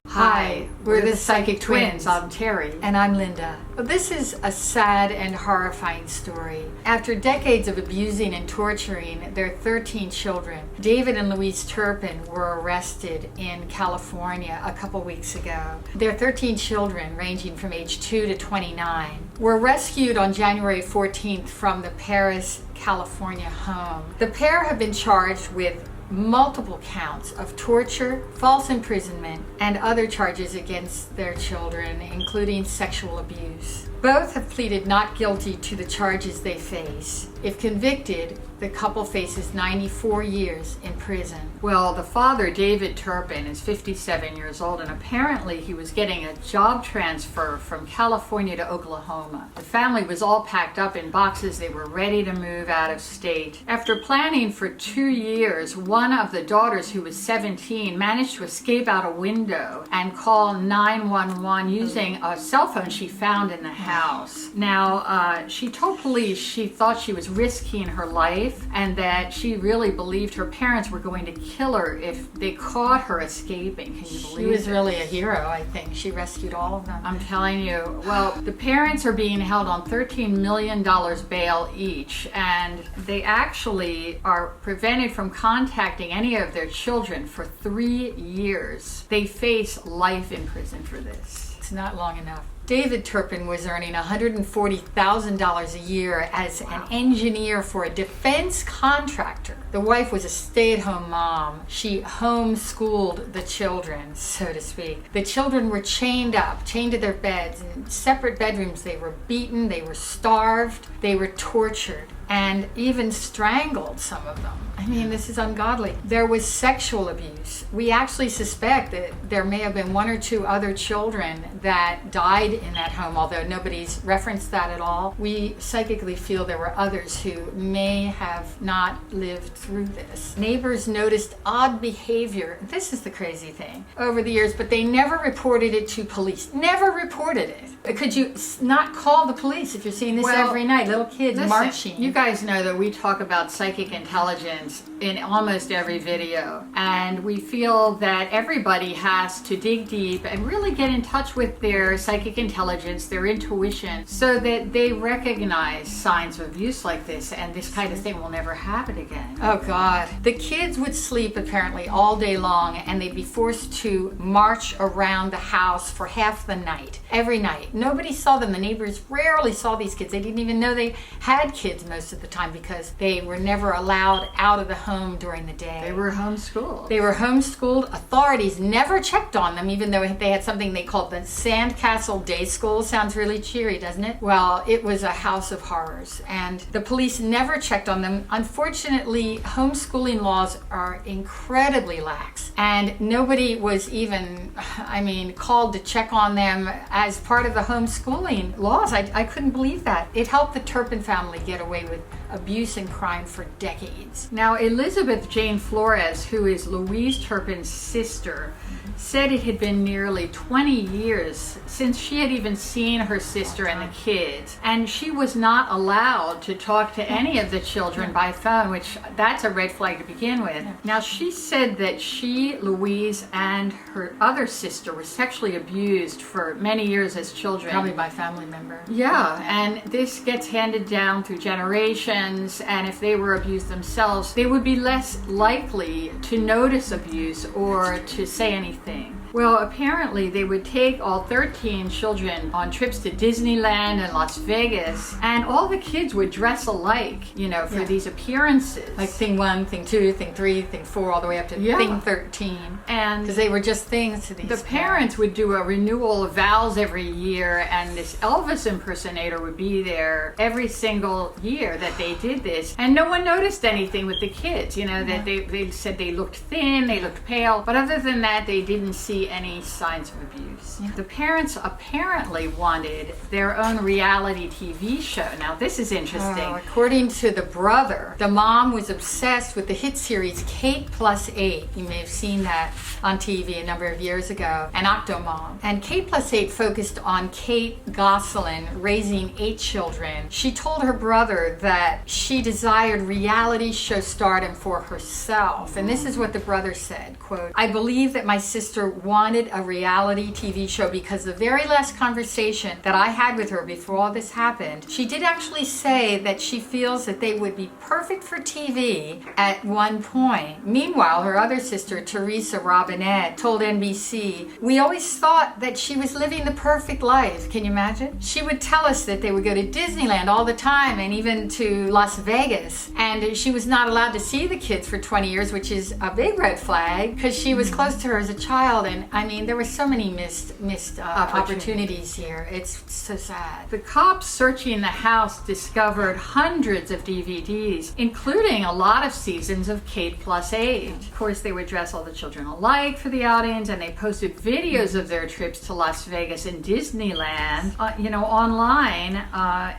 Hi, we're the Psychic Twins. I'm Terry. And I'm Linda. Well, this is a sad and horrifying story. After decades of abusing and torturing their 13 children, David and Louise Turpin were arrested in California a couple weeks ago. Their 13 children, ranging from age 2 to 29, were rescued on January 14th from the Paris, California home. The pair have been charged with multiple counts of torture, false imprisonment, and other charges against their children, including sexual abuse. Both have pleaded not guilty to the charges they face. If convicted, the couple faces 94 years in prison. Well, the father, David Turpin, is 57 years old, and apparently he was getting a job transfer from California to Oklahoma. The family was all packed up in boxes. They were ready to move out of state. After planning for 2 years, one of the daughters, who was 17, managed to escape out a window and call 911 using a cell phone she found in the house. Now, she told police she thought she was risking her life and that she really believed her parents were going to kill her if they caught her escaping. Can you believe it? She was really a hero, I think. She rescued all of them. I'm telling you. Well, the parents are being held on $13 million bail each, and they actually are prevented from contacting any of their children for 3 years. They face life in prison for this. It's not long enough. David Turpin was earning $140,000 a year as an engineer for a defense contractor. The wife was a stay-at-home mom. She homeschooled the children, so to speak. The children were chained to their beds in separate bedrooms. They were beaten, they were starved, they were tortured, and even strangled, some of them. I mean, this is ungodly. There was sexual abuse. We actually suspect that there may have been 1 or 2 other children that died in that home, although nobody's referenced that at all. We psychically feel there were others who may have not lived through this. Neighbors noticed odd behavior. This is the crazy thing. Over the years, but they never reported it to police. Never reported it. Could you not call the police if you're seeing this every night? Little kids marching. You guys know that we talk about psychic intelligence in almost every video, and we feel that everybody has to dig deep and really get in touch with their psychic intelligence, their intuition, so that they recognize signs of abuse like this, and this kind of thing will never happen again. Oh God. The kids would sleep apparently all day long, and they'd be forced to march around the house for half the night, every night. Nobody saw them. The neighbors rarely saw these kids. They didn't even know they had kids most of the time because they were never allowed out of the home during the day. They were homeschooled. They were homeschooled. Authorities never checked on them, even though they had something they called the Sandcastle Day School. Sounds really cheery, doesn't it? Well, it was a house of horrors, and the police never checked on them. Unfortunately, homeschooling laws are incredibly lax, and nobody was even, called to check on them as part of the homeschooling laws. I couldn't believe that. It helped the Turpin family get away with abuse and crime for decades. Now, Elizabeth Jane Flores, who is Louise Turpin's sister, said it had been nearly 20 years since she had even seen her sister and the kids, and she was not allowed to talk to any of the children by phone, which that's a red flag to begin with. Now, she said that she, Louise, and her other sister were sexually abused for many years as children. Probably by family member. Yeah, and this gets handed down through generations, and if they were abused themselves, they would be less likely to notice abuse or to say anything. Well, apparently they would take all 13 children on trips to Disneyland and Las Vegas, and all the kids would dress alike, for these appearances. Like thing 1, thing 2, thing 3, thing 4, all the way up to thing 13. And because they were just things to these The parents would do a renewal of vows every year, and this Elvis impersonator would be there every single year that they did this. And no one noticed anything with the kids, that they said they looked thin, they looked pale, but other than that, they didn't see see any signs of abuse. The parents apparently wanted their own reality TV show. Now, this is interesting. According to the brother, the mom was obsessed with the hit series Kate Plus 8. You may have seen that on TV a number of years ago, an Octomom. And Kate Plus 8 focused on Kate Gosselin raising 8 children. She told her brother that she desired reality show stardom for herself. And this is what the brother said, quote, "I believe that my sister wanted a reality TV show because the very last conversation that I had with her before all this happened, she did actually say that she feels that they would be perfect for TV at one point." Meanwhile, her other sister, Teresa Robinette, told NBC, "We always thought that she was living the perfect life." Can you imagine? She would tell us that they would go to Disneyland all the time and even to Las Vegas. And she was not allowed to see the kids for 20 years, which is a big red flag because she was close to her as a child. And I mean, there were so many missed opportunities here. It's so sad. The cops searching the house discovered hundreds of DVDs, including a lot of seasons of Kate Plus 8. Of course, they would dress all the children alike for the outings, and they posted videos of their trips to Las Vegas and Disneyland, online,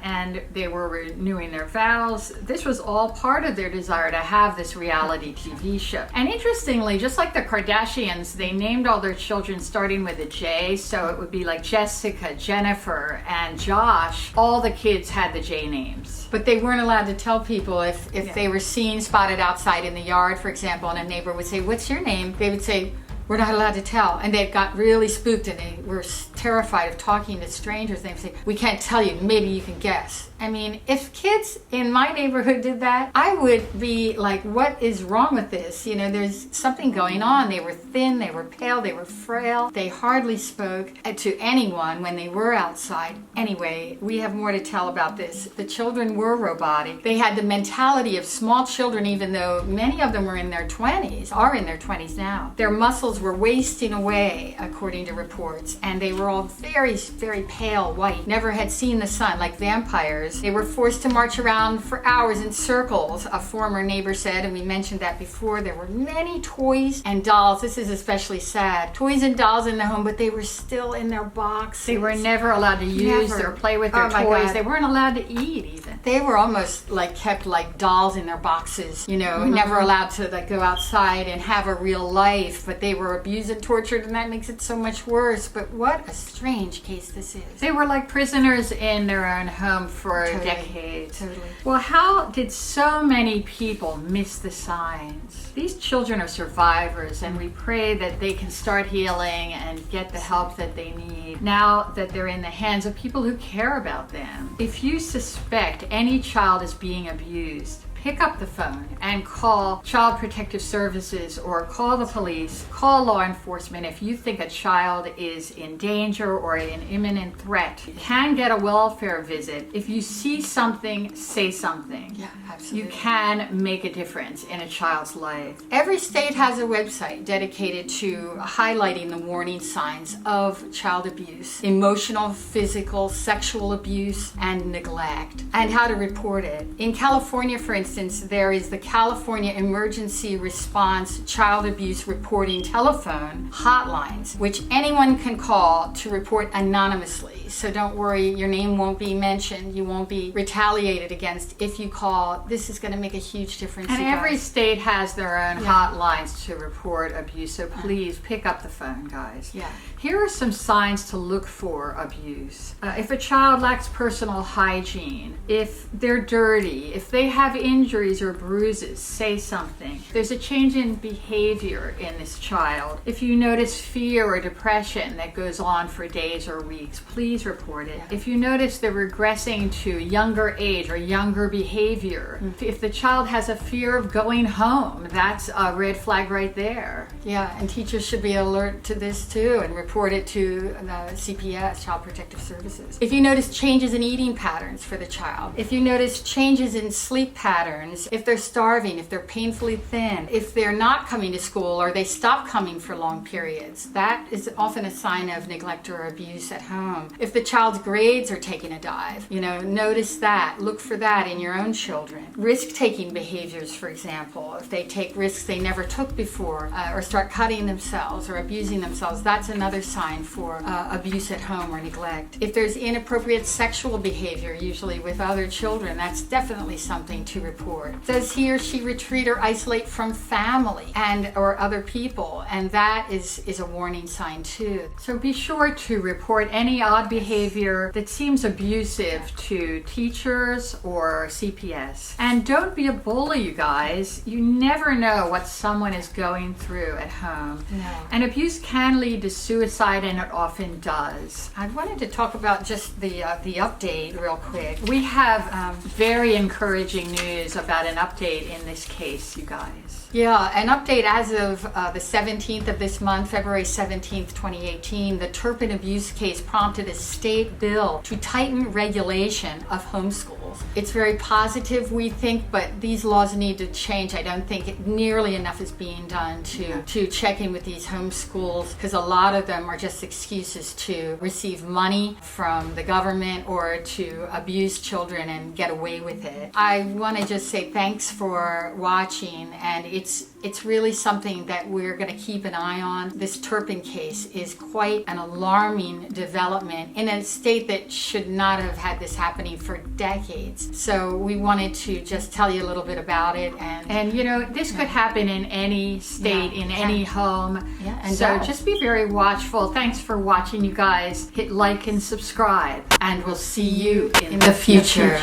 and they were renewing their vows. This was all part of their desire to have this reality TV show. And interestingly, just like the Kardashians, they named all their children starting with a J, so it would be like Jessica, Jennifer, and Josh. All the kids had the J names. But they weren't allowed to tell people if they were seen spotted outside in the yard, for example, and a neighbor would say, "What's your name?" They would say, "We're not allowed to tell." And they got really spooked and they were terrified of talking to strangers. They would say, "We can't tell you, maybe you can guess." I mean, if kids in my neighborhood did that, I would be like, what is wrong with this? There's something going on. They were thin, they were pale, they were frail. They hardly spoke to anyone when they were outside. Anyway, we have more to tell about this. The children were robotic. They had the mentality of small children, even though many of them are in their 20s now. Their muscles were wasting away, according to reports, and they were all very, very pale white, never had seen the sun, like vampires. They were forced to march around for hours in circles, a former neighbor said, and we mentioned that before. There were many toys and dolls. This is especially sad. Toys and dolls in the home, but they were still in their boxes. They were never allowed to use or play with their toys. They weren't allowed to eat even. They were almost kept like dolls in their boxes, never allowed to go outside and have a real life, but they were abused and tortured, and that makes it so much worse. But what a strange case this is. They were like prisoners in their own home for decades. Totally. Well, how did so many people miss the signs? These children are survivors, and we pray that they can start healing and get the help that they need now that they're in the hands of people who care about them. If you suspect any child is being abused, pick up the phone and call Child Protective Services or call the police, call law enforcement if you think a child is in danger or an imminent threat. You can get a welfare visit. If you see something, say something. Yeah, absolutely. You can make a difference in a child's life. Every state has a website dedicated to highlighting the warning signs of child abuse, emotional, physical, sexual abuse, and neglect, and how to report it. In California, for instance, there is the California Emergency Response Child Abuse Reporting Telephone hotlines, which anyone can call to report anonymously. So don't worry, your name won't be mentioned. You won't be retaliated against if you call. This is going to make a huge difference. And every state has their own hotlines to report abuse, so please pick up the phone, guys. Yeah. Here are some signs to look for abuse. If a child lacks personal hygiene, if they're dirty, if they have injuries or bruises, say something. There's a change in behavior in this child. If you notice fear or depression that goes on for days or weeks, please report it. If you notice they're regressing to younger age or younger behavior, if the child has a fear of going home, that's a red flag right there. Yeah, and teachers should be alert to this too and report it to the CPS, Child Protective Services. If you notice changes in eating patterns for the child, if you notice changes in sleep patterns, patterns, if they're starving, if they're painfully thin, if they're not coming to school or they stop coming for long periods, that is often a sign of neglect or abuse at home. If the child's grades are taking a dive, notice that. Look for that in your own children. Risk-taking behaviors, for example, if they take risks they never took before, or start cutting themselves or abusing themselves, that's another sign for abuse at home or neglect. If there's inappropriate sexual behavior, usually with other children, that's definitely something to report. Does he or she retreat or isolate from family or other people? And that is a warning sign too. So be sure to report any odd behavior that seems abusive to teachers or CPS. And don't be a bully, you guys. You never know what someone is going through at home. No. And abuse can lead to suicide, and it often does. I wanted to talk about just the update real quick. We have very encouraging news about an update in this case, you guys. Yeah, an update as of the 17th of this month, February 17th, 2018. The Turpin abuse case prompted a state bill to tighten regulation of homeschools. It's very positive, we think, but these laws need to change. I don't think nearly enough is being done to check in with these homeschools, because a lot of them are just excuses to receive money from the government or to abuse children and get away with it. I want to just say thanks for watching, and it's really something that we're going to keep an eye on. This Turpin case is quite an alarming development in a state that should not have had this happening for decades. So we wanted to just tell you a little bit about it. And this could happen in any state, in any home. Yeah, and so just be very watchful. Thanks for watching, you guys. Hit like and subscribe. And we'll see you in the future.